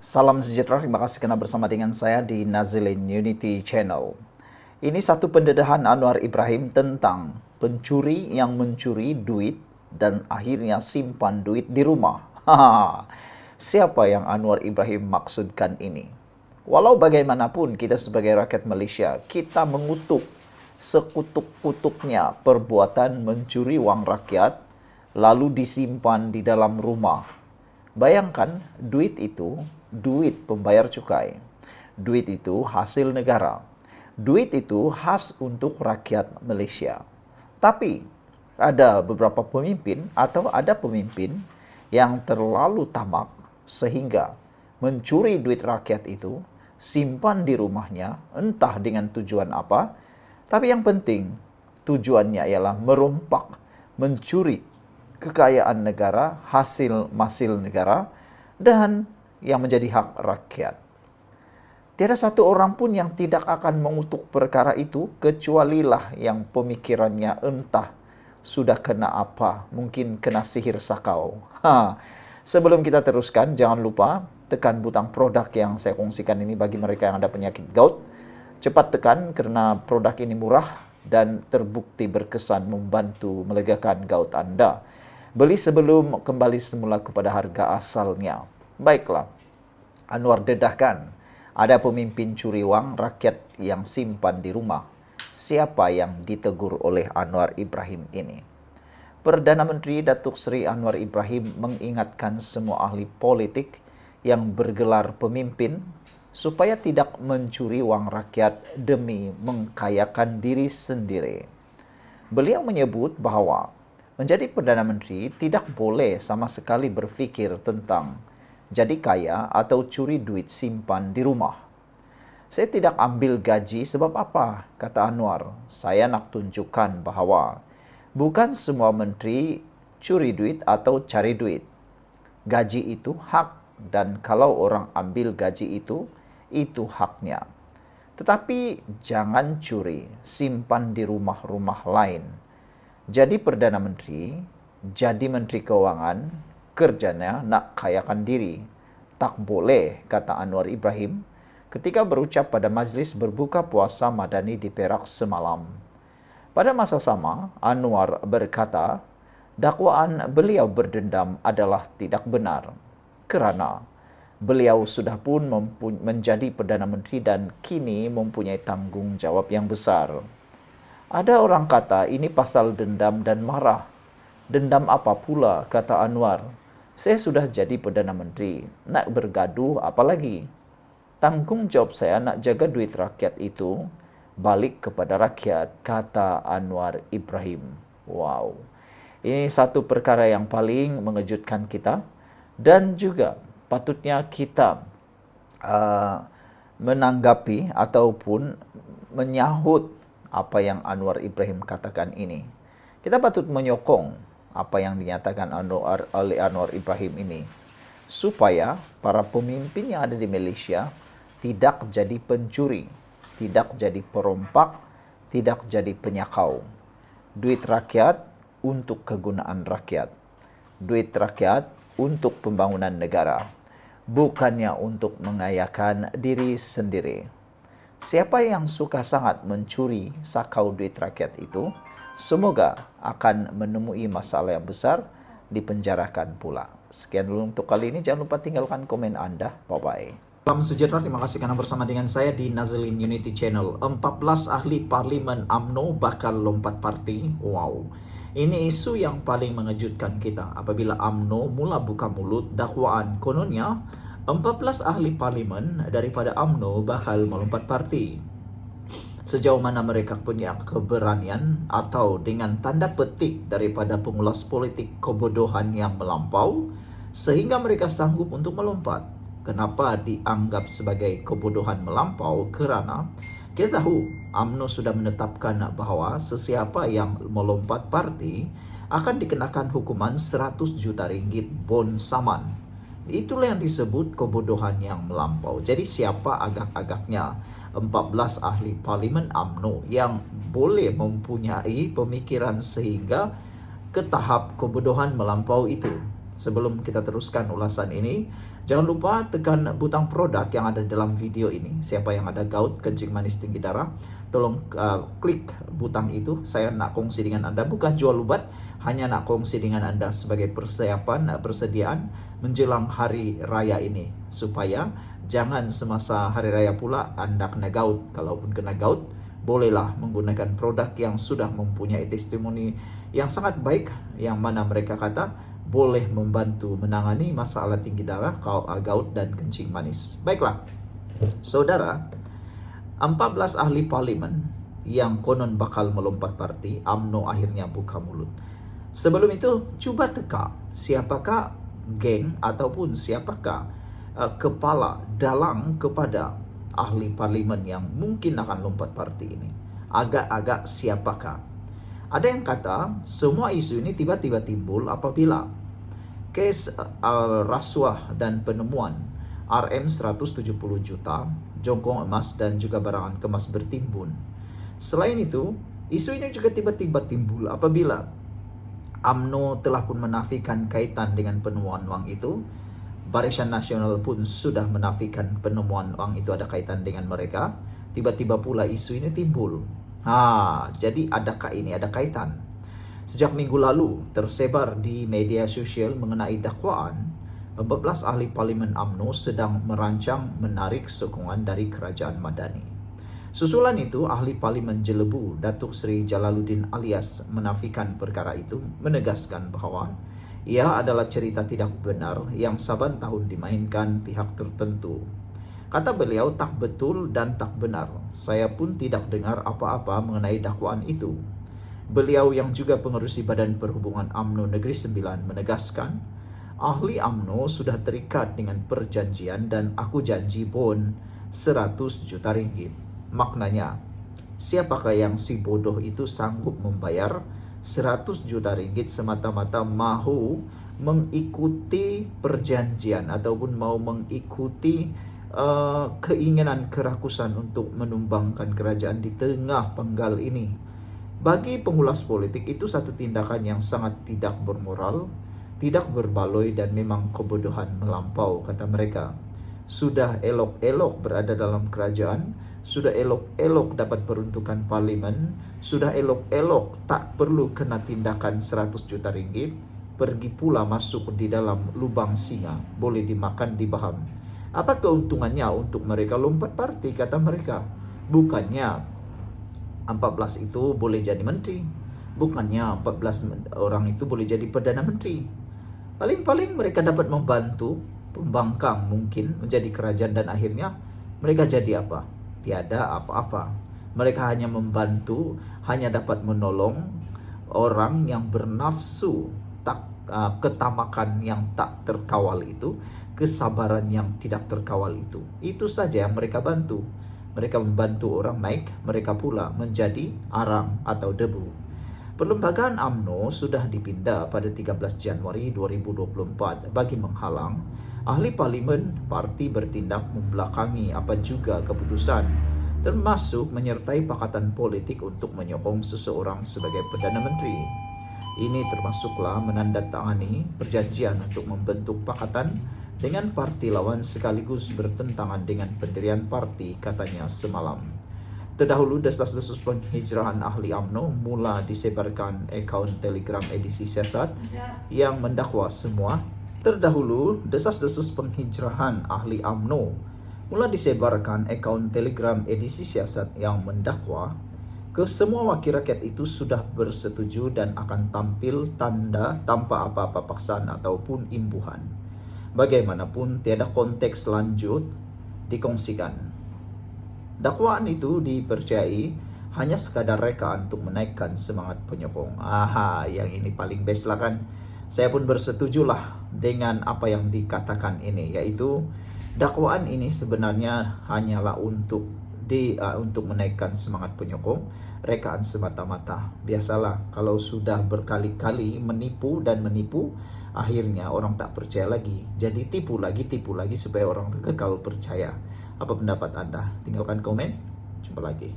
Salam sejahtera, terima kasih karena bersama dengan saya di Nazilin Unity Channel. Ini satu pendedahan Anwar Ibrahim tentang pencuri yang mencuri duit dan akhirnya simpan duit di rumah. Siapa yang Anwar Ibrahim maksudkan ini? Walau bagaimanapun kita sebagai rakyat Malaysia, kita mengutuk sekutuk-kutuknya perbuatan mencuri uang rakyat lalu disimpan di dalam rumah. Bayangkan, duit itu duit pembayar cukai. Duit itu hasil negara. Duit itu khas untuk rakyat Malaysia. Tapi ada beberapa pemimpin atau ada pemimpin yang terlalu tamak sehingga mencuri duit rakyat itu, simpan di rumahnya, entah dengan tujuan apa. Tapi yang penting tujuannya ialah merompak, mencuri kekayaan negara, hasil-masil negara, dan yang menjadi hak rakyat. Tiada satu orang pun yang tidak akan mengutuk perkara itu, kecualilah yang pemikirannya entah sudah kena apa, mungkin kena sihir sakau. Sebelum kita teruskan, jangan lupa tekan butang produk yang saya kongsikan ini bagi mereka yang ada penyakit gout. Cepat tekan karena produk ini murah dan terbukti berkesan membantu melegakan gout Anda. Beli sebelum kembali semula kepada harga asalnya. Baiklah, Anwar dedahkan, ada pemimpin curi uang rakyat yang simpan di rumah. Siapa yang ditegur oleh Anwar Ibrahim ini? Perdana Menteri Datuk Seri Anwar Ibrahim mengingatkan semua ahli politik yang bergelar pemimpin supaya tidak mencuri uang rakyat demi mengkayakan diri sendiri. Beliau menyebut bahawa menjadi Perdana Menteri tidak boleh sama sekali berfikir tentang jadi kaya atau curi duit simpan di rumah. Saya tidak ambil gaji sebab apa, kata Anwar. Saya nak tunjukkan bahawa bukan semua menteri curi duit atau cari duit. Gaji itu hak dan kalau orang ambil gaji itu haknya. Tetapi jangan curi, simpan di rumah-rumah lain. Jadi Perdana Menteri, jadi Menteri Keuangan, kerjanya nak kayakan diri. Tak boleh, kata Anwar Ibrahim ketika berucap pada majlis berbuka puasa Madani di Perak semalam. Pada masa sama, Anwar berkata, dakwaan beliau berdendam adalah tidak benar kerana beliau sudah pun menjadi Perdana Menteri dan kini mempunyai tanggungjawab yang besar. Ada orang kata ini pasal dendam dan marah. Dendam apa pula, kata Anwar. Saya sudah jadi Perdana Menteri, nak bergaduh apa lagi? Tanggungjawab saya nak jaga duit rakyat itu balik kepada rakyat, kata Anwar Ibrahim. Wow, ini satu perkara yang paling mengejutkan kita dan juga patutnya kita menanggapi ataupun menyahut apa yang Anwar Ibrahim katakan ini. Kita patut menyokong apa yang dinyatakan oleh Anwar Ibrahim ini, supaya para pemimpin yang ada di Malaysia tidak jadi pencuri, tidak jadi perompak, tidak jadi penyakau. Duit rakyat untuk kegunaan rakyat. Duit rakyat untuk pembangunan negara, bukannya untuk mengayakan diri sendiri. Siapa yang suka sangat mencuri sakau duit rakyat itu, semoga akan menemui masalah yang besar, dipenjarakan pula. Sekian dulu untuk kali ini. Jangan lupa tinggalkan komen Anda. Bye-bye. Salam sejahtera, terima kasih karena bersama dengan saya di Nazilin Unity Channel. 14 ahli parlimen UMNO bakal lompat parti. Wow. Ini isu yang paling mengejutkan kita apabila UMNO mula buka mulut dakwaan kononnya 14 ahli parlimen daripada UMNO bakal melompat parti. Sejauh mana mereka punya keberanian atau dengan tanda petik daripada pengulas politik kebodohan yang melampau sehingga mereka sanggup untuk melompat. Kenapa dianggap sebagai kebodohan melampau? Kerana kita tahu UMNO sudah menetapkan bahawa sesiapa yang melompat parti akan dikenakan hukuman 100 juta ringgit bon saman. Itulah yang disebut kebodohan yang melampau. Jadi siapa agak-agaknya 14 ahli parlimen UMNO yang boleh mempunyai pemikiran sehingga ke tahap kebodohan melampau itu? Sebelum kita teruskan ulasan ini, Jangan lupa tekan butang produk yang ada dalam video ini. Siapa yang ada gout, kencing manis, tinggi darah, tolong klik butang itu. Saya nak kongsi dengan Anda, bukan jual obat, hanya nak kongsi dengan Anda sebagai persiapan, persediaan menjelang hari raya ini. Supaya jangan semasa hari raya pula Anda kena gout. Kalaupun kena gout, bolehlah menggunakan produk yang sudah mempunyai testimoni yang sangat baik, yang mana mereka kata boleh membantu menangani masalah tinggi darah, gout, dan kencing manis. Baiklah, saudara, 14 ahli parlimen yang konon bakal melompat parti, UMNO akhirnya buka mulut. Sebelum itu, coba teka siapakah geng ataupun siapakah kepala dalang kepada ahli parlimen yang mungkin akan lompat parti ini. Agak-agak siapakah? Ada yang kata semua isu ini tiba-tiba timbul apabila kes rasuah dan penemuan RM 170 juta, jongkong emas dan juga barangan kemas bertimbun. Selain itu, isu ini juga tiba-tiba timbul apabila UMNO telah pun menafikan kaitan dengan penemuan uang itu. Barisan Nasional pun sudah menafikan penemuan uang itu ada kaitan dengan mereka. Tiba-tiba pula isu ini timbul. Jadi adakah ini ada kaitan? Sejak minggu lalu tersebar di media sosial mengenai dakwaan 14 ahli parlimen UMNO sedang merancang menarik sokongan dari kerajaan Madani. Susulan itu, ahli parlimen Jelebu Datuk Seri Jalaluddin alias menafikan perkara itu, menegaskan bahwa ia adalah cerita tidak benar yang saban tahun dimainkan pihak tertentu. Kata beliau, tak betul dan tak benar. Saya pun tidak dengar apa-apa mengenai dakwaan itu. Beliau yang juga pengerusi Badan Perhubungan UMNO Negeri Sembilan menegaskan, ahli UMNO sudah terikat dengan perjanjian dan aku janji bon 100 juta ringgit. Maknanya, siapakah yang si bodoh itu sanggup membayar 100 juta ringgit semata-mata mahu mengikuti perjanjian ataupun mau mengikuti keinginan kerakusan untuk menumbangkan kerajaan di tengah penggal ini. Bagi pengulas politik itu satu tindakan yang sangat tidak bermoral, tidak berbaloi dan memang kebodohan melampau, kata mereka. Sudah elok-elok berada dalam kerajaan, sudah elok-elok dapat peruntukan parlimen, sudah elok-elok tak perlu kena tindakan 100 juta ringgit, pergi pula masuk di dalam lubang singa, boleh dimakan dibaham. Apa keuntungannya untuk mereka lompat parti, kata mereka? Bukannya 14 itu boleh jadi menteri. Bukannya 14 orang itu boleh jadi Perdana Menteri. Paling-paling mereka dapat membantu pembangkang mungkin menjadi kerajaan dan akhirnya mereka jadi apa? Tiada apa-apa. Mereka hanya membantu, hanya dapat menolong orang yang bernafsu, ketamakan yang tak terkawal itu, kesabaran yang tidak terkawal itu. Itu saja yang mereka bantu. Mereka membantu orang naik, mereka pula menjadi arang atau debu. Perlembagaan UMNO sudah dipindah pada 13 Januari 2024 bagi menghalang ahli parlimen parti bertindak membelakangi apa juga keputusan, termasuk menyertai pakatan politik untuk menyokong seseorang sebagai Perdana Menteri. Ini termasuklah menandatangani perjanjian untuk membentuk pakatan dengan parti lawan sekaligus bertentangan dengan pendirian parti, katanya semalam. Terdahulu, desas-desus penghijrahan ahli UMNO mula disebarkan akaun Telegram edisi siasat yang mendakwa semua. Terdahulu, desas-desus penghijrahan ahli UMNO mula disebarkan akaun Telegram edisi siasat yang mendakwa ke semua wakil rakyat itu sudah bersetuju dan akan tampil tanda tanpa apa-apa paksaan ataupun imbuhan. Bagaimanapun tiada konteks lanjut dikongsikan. Dakwaan itu dipercayai hanya sekadar reka untuk menaikkan semangat penyokong. Yang ini paling best lah kan. Saya pun bersetujulah dengan apa yang dikatakan ini, yaitu dakwaan ini sebenarnya hanyalah untuk menaikkan semangat penyokong, rekaan semata-mata. Biasalah kalau sudah berkali-kali menipu, akhirnya orang tak percaya lagi. Jadi tipu lagi supaya orang kekal percaya. Apa pendapat Anda? Tinggalkan komen. Jumpa lagi.